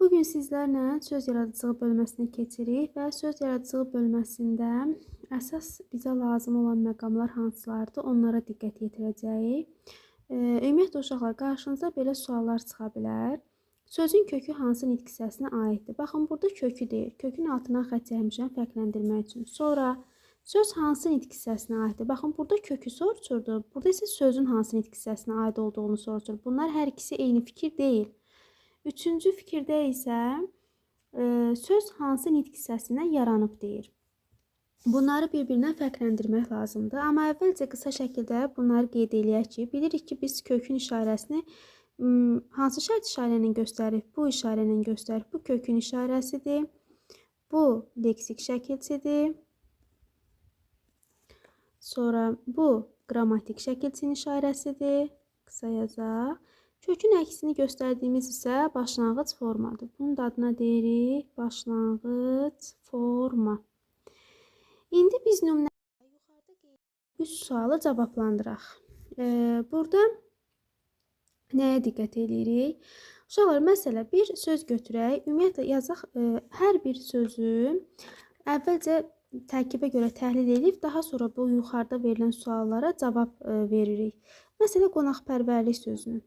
Bugün sizlərlə söz yaradıcılığı bölməsinə keçirik və söz yaradıcılığı bölməsində əsas bizə lazım olan məqamlar hansılardır, onlara diqqət yetirəcəyik. Ümumiyyətlə uşaqlar, qarşınıza belə suallar çıxa bilər. Sözün kökü hansı nitq hissəsinə aiddir? Baxın, burada kökü deyir. Kökün altından xətt çəkmişəm fərqləndirmək üçün. Sonra söz hansı nitq hissəsinə aiddir? Baxın, burada kökü soruşurdu. Burada isə sözün hansı nitq hissəsinə aid olduğunu soruşur. Bunlar hər ikisi eyni fikir deyil. Üçüncü fikirdə isə söz hansı nitq hissəsindən yaranıb deyir. Bunları bir-birindən fərqləndirmək lazımdır. Amma əvvəlcə qısa şəkildə bunları qeyd eləyək ki, bilirik ki, biz kökün işarəsini hansı şərt işarə ilə göstəririk? Bu işarə ilə göstəririk. Bu kökün işarəsidir. Bu leksik şəkilçidir. Sonra bu qrammatik şəkilçinin işarəsidir. Qısa yazaq. Kökün əksini göstərdiyimiz isə başlanğıc formadır. Bunun da adına deyirik başlanğıc forma. İndi biz nümunədə yuxarıda 3 sualı cavablandıraq. Burada nəyə diqqət edirik? Uşaqlar, məsələ bir söz götürək. Ümumiyyətlə yazaq, hər bir sözü əvvəlcə tərkibə görə təhlil edib, daha sonra bu yuxarıda verilən suallara cavab veririk. Məsələ qonaqpərvərlik sözünü.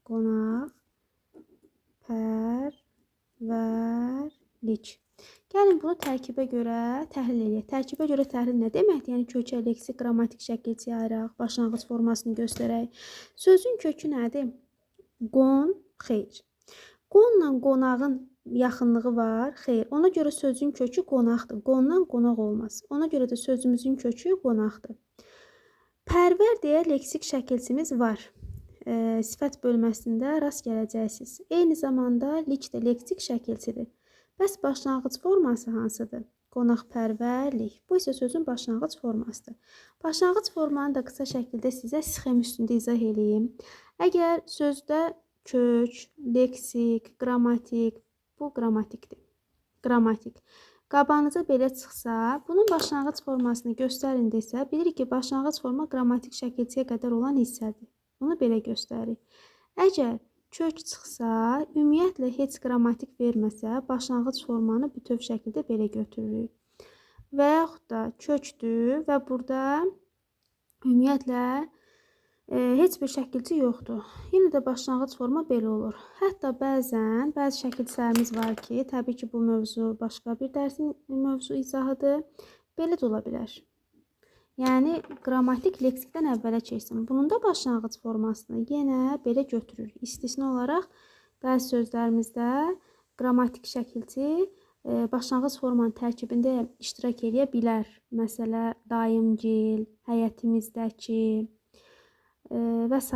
Qonaqpərvərlik. Gəlin bunu tərkibə görə təhlil edək. Tərkibə görə təhlil nə deməkdir? Yəni kökə, leksik, qrammatik şəkilçi ayıraq, başlanğıc formasını göstərək. Sözün kökü nədir? Qon, xeyr. Qonla qonağın yaxınlığı var, xeyr. Ona görə sözün kökü qonaqdır. Qondan qonaq olmaz. Ona görə də sözümüzün kökü qonaqdır. Pərvər deyə leksik şəkilçimiz var. Sifət bölməsində rast gələcəksiniz. Eyni zamanda lik də leksik şəkilçidir. Bəs başlanğıc forması hansıdır? Qonaqpərvərlik. Bu isə sözün başlanğıc formasıdır. Başlanğıc formanı da qısa şəkildə sizə sxem üstündə izah edeyim. Əgər sözdə kök, leksik, qrammatik, bu qrammatikdir. Qrammatik. Qabanıza belə çıxsa, bunun başlanğıc formasını göstərin desə, bilirik ki, başlanğıc forma qrammatik şəkilçiyə qədər olan hissədir. Bunu belə göstərik. Əgər kök çıxsa, ümumiyyətlə heç qrammatik verməsə, başlanğıc formanı bütöv şəkildə belə götürürük. Və yaxud da kökdür və burada ümumiyyətlə heç bir şəkilçi yoxdur. Yenə də başlanğıc forma belə olur. Hətta bəzi şəkilçilərimiz var ki, təbii ki, bu mövzu başqa bir dərsin mövzu izahıdır. Belə də ola bilər. Yəni, qrammatik leksikdən əvvələ keçsin. Bunun da başlanğıc formasını yenə belə götürür. İstisna olaraq bəzi sözlərimizdə qrammatik şəkilçi başlanğıc formanın tərkibində iştirak edə bilər. Məsələ, daimgil, həyətimizdəki və s.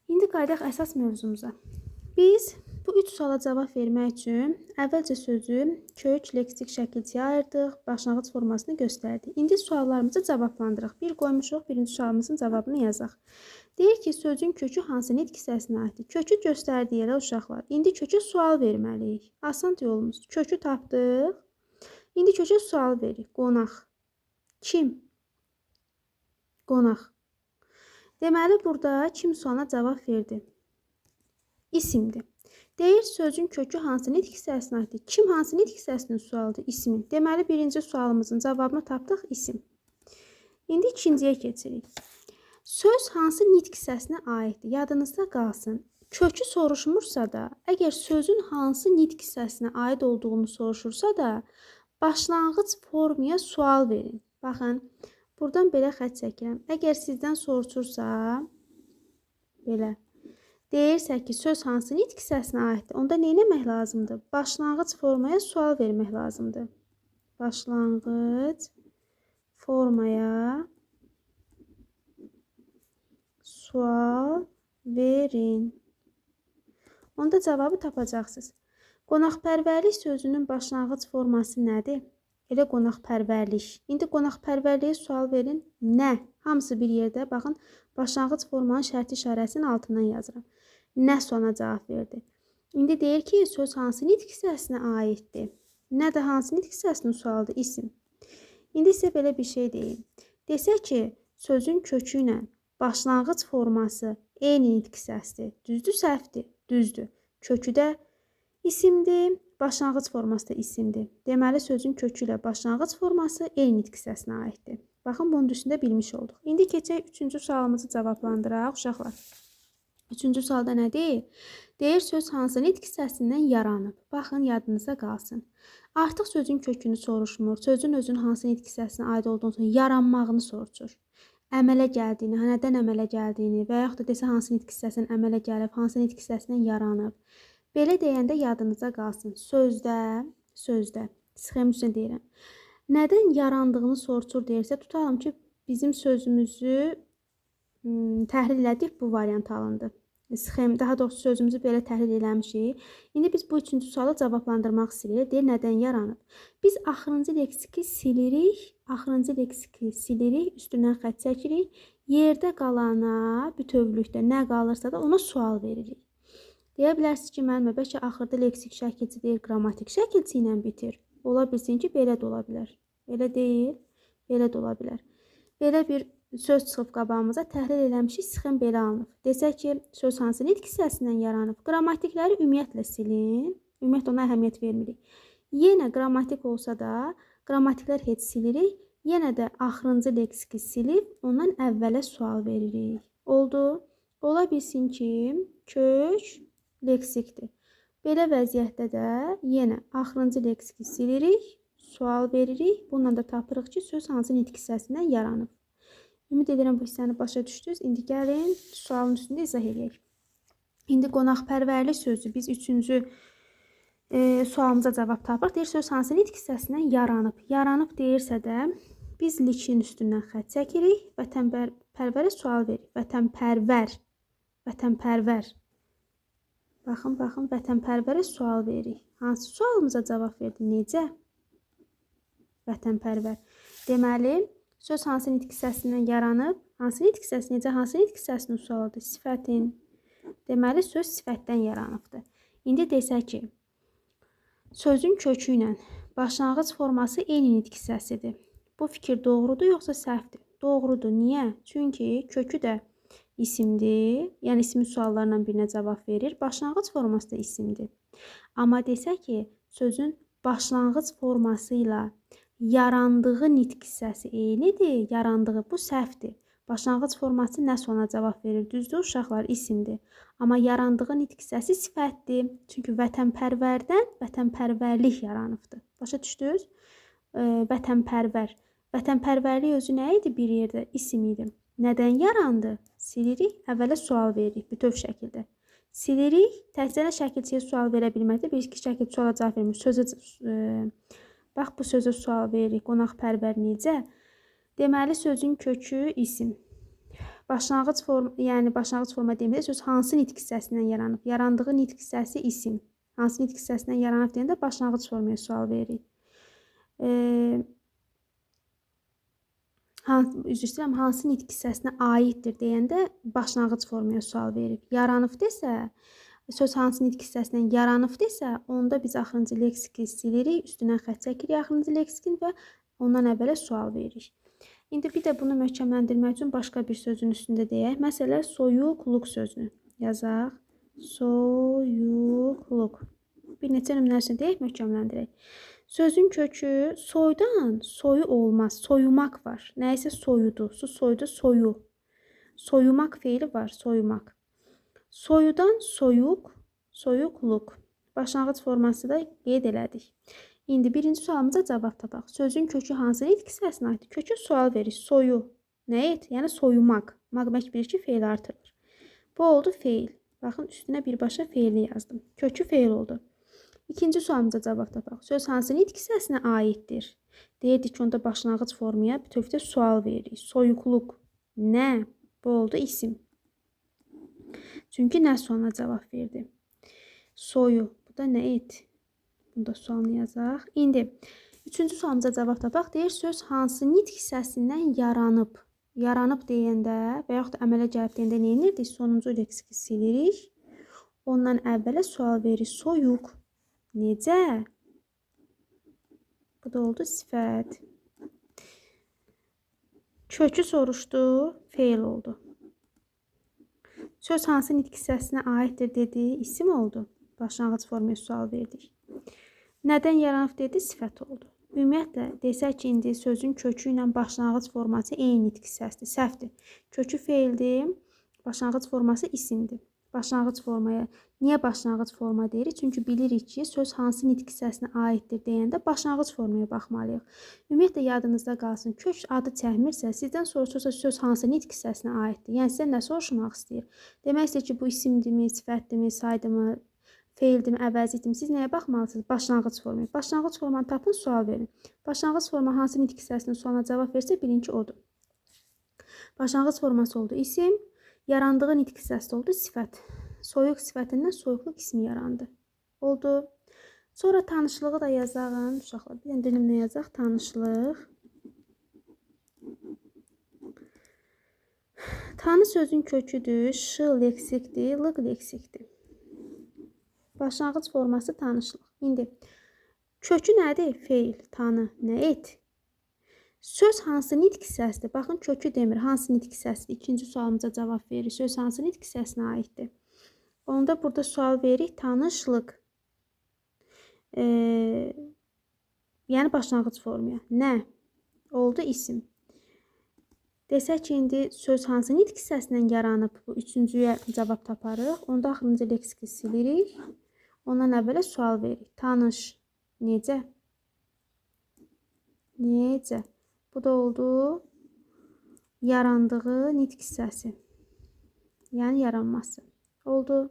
İndi qayıdaq əsas mövzumuza. Biz bu 3 suala cavab vermək üçün əvvəlcə sözü kök, leksik şəkilçiyə ayırdıq, başlanğıc formasını göstərdik. İndi suallarımızı cavablandıraq. Bir qoymuşuq, birinci sualımızın cavabını yazaq. Deyir ki, sözün kökü hansı nitq hissəsinə aiddir? Kökü göstərdiyi yerə uşaqlar. İndi kökə sual verməliyik. Asan yolumuz. Kökü tapdıq. İndi kökə sual veririk. Qonaq. Kim? Qonaq. Deməli, burada kim sualına cavab verdi? İsimdir. Deyir, sözün kökü hansı nitq hissəsinə aiddir? Kim hansı nitq hissəsinin sualıdır? İsmin. Deməli, birinci sualımızın cavabını tapdıq, isim. İndi ikinciyə keçirik. Söz hansı nitq hissəsinə aiddir? Yadınızda qalsın. Kökü soruşmursa da, əgər sözün hansı nitq hissəsinə aid olduğunu soruşursa da, başlanğıc formaya sual verin. Baxın, buradan belə xətt çəkirəm. Əgər sizdən soruşursa, belə. Deyirsə ki, söz hansı nitq hissəsinə aiddir? Onda nə etmək lazımdır? Başlanğıc formaya sual vermək lazımdır. Başlanğıc formaya sual verin. Onda cavabı tapacaqsınız. Qonaqpərvərlik sözünün başlanğıc forması nədir? Elə qonaqpərvərlik. İndi qonaqpərvərliyə sual verin. Nə? Hamısı bir yerdə. Baxın, başlanğıc formanın şərti işarəsinin altından yazıram. Nə sona cavab verdi? İndi deyir ki, söz hansı nitq hissəsinə aiddir? Nə də hansı nitq hissəsinin sualıdır? İsim. İndi isə belə bir şey deyim. Desək ki, sözün kökü ilə başlanğıc forması eyni nitq hissəsidir. Düzdür, səhvdir? Düzdür. Kökü də İsimdir, başlanğıc forması da isimdir. Deməli, sözün kökü ilə başlanğıc forması eyni nitq hissəsinə aiddir. Baxın, bunun üstündə bilmiş olduq. İndi keçək 3-cü sualımızı cavablandıraq, uşaqlar. 3-cü sualda nə deyir? Deyir, söz hansı nitq hissəsindən yaranıb? Baxın, yadınıza qalsın. Artıq sözün kökünü soruşmur, sözün özünün hansı nitq hissəsinə aid olduğunu soruşmur, yaranmağını soruşur. Əmələ gəldiyini, nədən əmələ gəldiyini və yaxud da desə hansı nitq hissəsindən əmələ gəlib, hansı nitq hissəsindən yaranıb. Belə deyəndə yadınıza qalsın. Sözdə, sxem üstündə deyirəm. Nədən yarandığını soruşur deyirsə, tutalım ki, bizim sözümüzü təhlil elədik, bu variant alındı. Sxem, daha doğrusu sözümüzü belə təhlil eləmişik. İndi biz bu 3-cü sualı cavablandırmaq istəyirik. Deyir, nədən yaranıb? Biz axırıncı leksiki silirik, üstündən xətt çəkirik. Yerdə qalana bütövlükdə nə qalırsa da ona sual veririk. Deyə bilərsiniz ki, müəllimə, bəlkə axırda leksik şəkilçi deyil, qrammatik şəkilçi ilə bitir. Ola bilsin ki, belə də ola bilər. Elə deyil, belə də ola bilər. Belə bir söz çıxıb qabağımıza, təhlil eləmişik, sxem belə alınıb. Desək ki, söz hansı nitq hissəsindən yaranıb? Qrammatikləri ümumiyyətlə silin. Ümumiyyətlə ona əhəmiyyət vermirik. Yenə qrammatik olsa da, qrammatiklər heç silirik. Yenə də axırıncı leksiki silib, ondan əvvələ sual veririk. Oldu? Ola bilsin ki, kök leksikdir. Belə vəziyyətdə də yenə axırıncı leksiki silirik, sual veririk. Bununla da tapırıq ki, söz hansı nitq hissəsindən yaranıb. Ümid edirəm bu hissəni başa düşdünüz. İndi gəlin sualın üstündə izah edək. İndi qonaqpərvərlik sözü biz 3-cü sualımıza cavab tapırıq. Deyir, söz hansı nitq hissəsindən yaranıb. Yaranıb deyirsə də biz likin üstündən xətt çəkirik. Vətənpərvərə sual veririk. Vətənpərvər. Baxın, vətənpərvərə sual veririk. Hansı sualımıza cavab verdi? Necə? Vətənpərvər. Deməli, söz hansı nitq hissəsindən yaranıb? Hansı nitq hissəsi? Necə? Hansı nitq hissəsinin sualıdır? Sifətin. Deməli, söz sifətdən yaranıbdır. İndi desək ki, sözün kökü ilə başlanğıc forması eyni nitq hissəsidir. Bu fikir doğrudur, yoxsa səhvdir? Doğrudur. Niyə? Çünki kökü də isimdir. Yəni, ismin suallarından birinə cavab verir. Başlanğıc forması da isimdir. Amma desək ki, sözün başlanğıc forması ilə yarandığı nitq hissəsi eynidir. Yarandığı bu səhvdir. Başlanğıc forması nəsə ona cavab verir. Düzdür, uşaqlar, isimdir. Amma yarandığı nitq hissəsi sifətdir. Çünki vətənpərvərdən vətənpərvərlik yaranıbdır. Başa düşdünüz? Vətənpərvər. Vətənpərvərlik özü nə idi? Bir yerdə isim idi. Nədən yarandı? Silirik, əvvələ sual veririk bütöv şəkildə. Silirik, təkcə şəkilçiyə sual verə bilməkdə, bir-iki şəkilçi suala cavab vermir. Bax, bu sözə sual veririk, qonaqpərvər necə? Deməli, sözün kökü isim. Başlanğıc forma deməli, söz hansı nitq hissəsindən yaranıb? Yarandığı nitq hissəsi isim. Hansı nitq hissəsindən yaranıb deyəndə başlanğıc formaya sual veririk. Hansı nitq hissəsinə aiddir deyəndə başlanğıc formaya sual verib. Yaranıb desə, söz hansı nitq hissəsindən yaranıb desə, onda biz axırıncı leksiki silirik, üstündən xətt çəkirik axırıncı leksikin və ondan əvvələ sual veririk. İndi bir də bunu möhkəmləndirmək üçün başqa bir sözün üstündə deyək. Məsələn, soyuqluq sözünü yazaq. Soyuqluq. Bir neçə nümunəsini deyək, möhkəmləndirək. Sözün kökü soydan soyu olmaz. Soyumaq var. Nəysə soyudu. Su soyudu, soyu. Soyumaq feili var, soyumaq. Soyudan soyuq, soyuqluq. Başlanğıc forması da qeyd elədik. İndi birinci sualımıza cavab tapaq. Sözün kökü hansı nitq hissəsinə aiddir? Kökü sual verir. Soyu. Nə et? Yəni soyumaq. Məqmək bilir ki, feil artırılır. Bu oldu feil. Baxın, üstünə birbaşa feili yazdım. Kökü feil oldu. İkinci sualımıza cavab tapaq. Söz hansı nitq hissəsinə aiddir? Deyirdik ki, onda başlanğıc formaya bütövlükdə sual veririk. Soyuqluq. Nə? Bu oldu isim. Çünki nə sualına cavab verdi? Soyu. Bu da nə et? Bunda sualını yazaq. İndi, üçüncü sualımıza cavab tapaq. Deyir, söz hansı nitq hissəsindən yaranıb? Yaranıb deyəndə və yaxud da əmələ gəlib deyəndə nə edirdik? Sonuncu leksiki silirik. Ondan əvvələ sual veririk. Soyuq. Necə? Bu da oldu sifət. Kökü soruşdu, feil oldu. Söz hansı nitq hissəsinə aiddir dedi, isim oldu. Başlanğıc formaya sual verdik. Nədən yaranıb dedi? Sifət oldu. Ümumiyyətlə, desək ki, indi sözün kökü ilə başlanğıc forması eyni nitq hissəsidir. Səhvdir. Kökü feildir, başlanğıc forması isimdir. Başlanğıc formaya niyə başlanğıc forma deyirik? Çünki bilirik ki, söz hansı nitq hissəsinə aiddir deyəndə başlanğıc formaya baxmalıyıq. Ümumiyyətlə, yadınızda qalsın, kök adı çəkmirsə, sizdən soruşursa söz hansı nitq hissəsinə aiddir? Yəni, sizə nə soruşmaq istəyir? Demək istəyir ki, bu isimdirmi, sifətdirmi, saydımı, feildimi, əvəzitimi? Siz nəyə baxmalısınız? Başlanğıc formaya. Başlanğıc formanı tapın, sual verin. Başlanğıc forma hansı nitq hissəsinin sualına cavab versə, bilin ki, odur. Başlanğıc forması oldu isim, yarandığı nitq hissəsi oldu sifət. Soyuq sifətindən soyuqluq ismi yarandı. Oldu. Sonra tanışlığı da yazağın. Uşaqlar, bir dənə dilimlə yazaq. Tanışlıq. Tanı sözün köküdür. Ş leksikdir, lıq leksikdir. Başlanğıc forması tanışlıq. İndi kökü nədir? Feil, tanı, nə et? Söz hansı nitq hissəsidir? Baxın, kökü demir. Hansı nitq hissəsidir? İkinci sualımıza cavab verir. Söz hansı nitq hissəsinə aiddir? Onda burada sual veririk. Tanışlıq. Yəni başlanğıc formaya. Nə? Oldu isim. Desək ki, indi söz hansı nitq hissəsindən yaranıb? Bu üçüncüyə cavab taparıq. Onda axırıncı leksiki silirik. Ondan əvvələ sual veririk. Tanış. Necə? Necə? Bu da oldu yarandığı nitq hissəsi. Yəni yaranması. Oldu.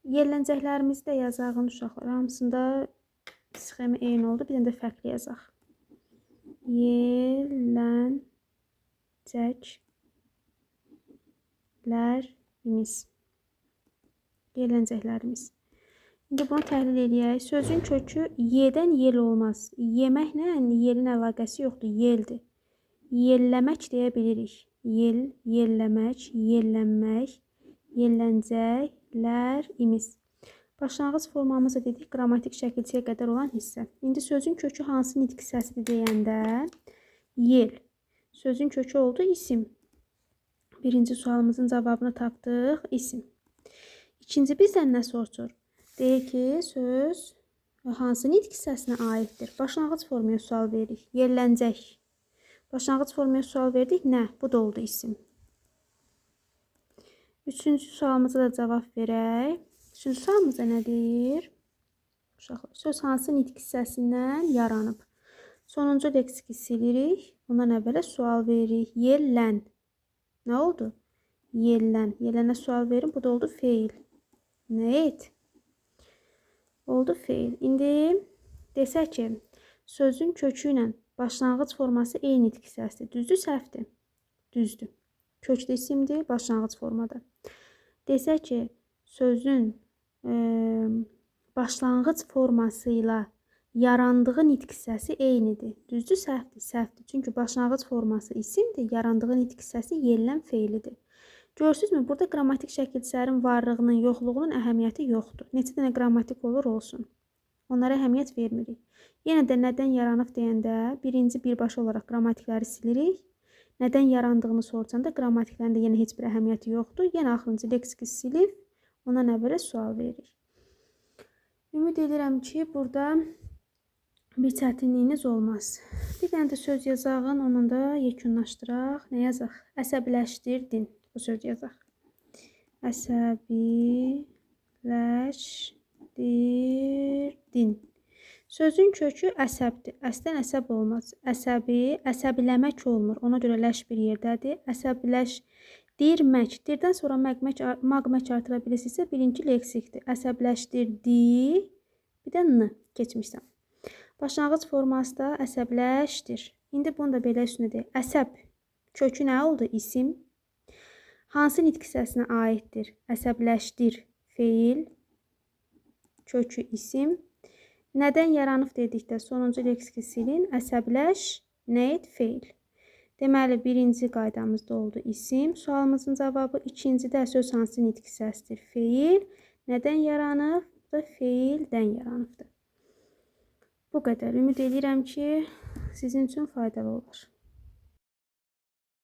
Yerləncəklərimizi də yazağın uşaqlar. Hamısında sxemi eyni oldu. Bir dənə də fərqli yazaq. Yerləncəklərimiz. Yerləncəklərimiz. İndi bunu təhlil edək. Sözün kökü Y-dən yel olmaz. Yeməklə yelin əlaqəsi yoxdur. Yeldir. Yelləmək deyə bilirik. Yel, yelləmək, yellənmək, yerləncəklərimiz. Başlanğıc formamızı dedik, qrammatik şəkilçiyə qədər olan hissə. İndi sözün kökü hansı nitq hissəsidir deyəndə yel. Sözün kökü oldu isim. Birinci sualımızın cavabını tapdıq, isim. İkinci bizdən nə soruşur? Deyir ki, söz hansı nitq hissəsinə aiddir? Başlanğıc formaya sual veririk. Yerləncək. Başlanğıc formaya sual verdik. Nə? Bu da oldu isim. Üçüncü sualımıza da cavab verək. Üçüncü sualımızda nə deyir? Uşaqlar, söz hansı nitq hissəsindən yaranıb? Sonuncu leksiki silirik. Ondan əvvələ sual veririk. Yellən. Nə oldu? Yellən. Yellənə sual verin. Bu da oldu feil. Nə et? Oldu feil. İndi desək ki, sözün kökü ilə başlanğıc forması eyni nitq hissəsidir. Düzdür, səhvdir? Düzdür. Kökdə isimdir, başlanğıc formada. Desək ki, sözün başlanğıc forması ilə yarandığı nitq hissəsi eynidir. Düzdür, səhvdir? Səhvdir. Çünki başlanğıc forması isimdir, yarandığı nitq hissəsi yellən feilidir. Görürsünüzmü? Burada qrammatik şəkilçilərin varlığının, yoxluğunun əhəmiyyəti yoxdur. Neçə dənə qrammatik olur olsun. Onlara əhəmiyyət vermirik. Yenə də nədən yaranıb deyəndə birinci birbaşa olaraq qrammatikləri silirik. Nədən yarandığını soruşanda qrammatiklərin də yenə heç bir əhəmiyyəti yoxdur. Yenə axırıncı leksiki silib ondan əvvələ sual veririk. Ümid edirəm ki, burada bir çətinliyiniz olmaz. Bir dənə də söz yazağın, onun da yekunlaşdıraq. Nə yazaq? Əsəbiləşdirdin. Bu söz yazaq. Əsəbiləşdirdin. Sözün kökü əsəbdir. Əslən əsəb olmaz. Əsəbi, əsəbiləmək olmur. Ona görə ləş bir yerdədir. Əsəbləşdirmək. Dirdən sonra maqmək artıra bilirsinizsə birinci leksikdir. Əsəbləşdirdi. Bir də n keçmişsən. Başlanğıc forması da əsəbləşdir. İndi bunu da belə üstünə deyək. Əsəb. Kökü nə oldu? İsim. Hansı nitq hissəsinə aiddir? Əsəbləşdir. Feil. Kökü isim. Nədən yaranıb dedikdə sonuncu leksiki silin. Əsəbləş. Nə et? Feil. Deməli, birinci qaydamızda oldu isim. Sualımızın cavabı. İkincidə söz hansı nitq hissəsidir? Feil. Nədən yaranıb? Bu da feildən yaranıbdır. Bu qədər. Ümid edirəm ki, sizin üçün faydalı olur.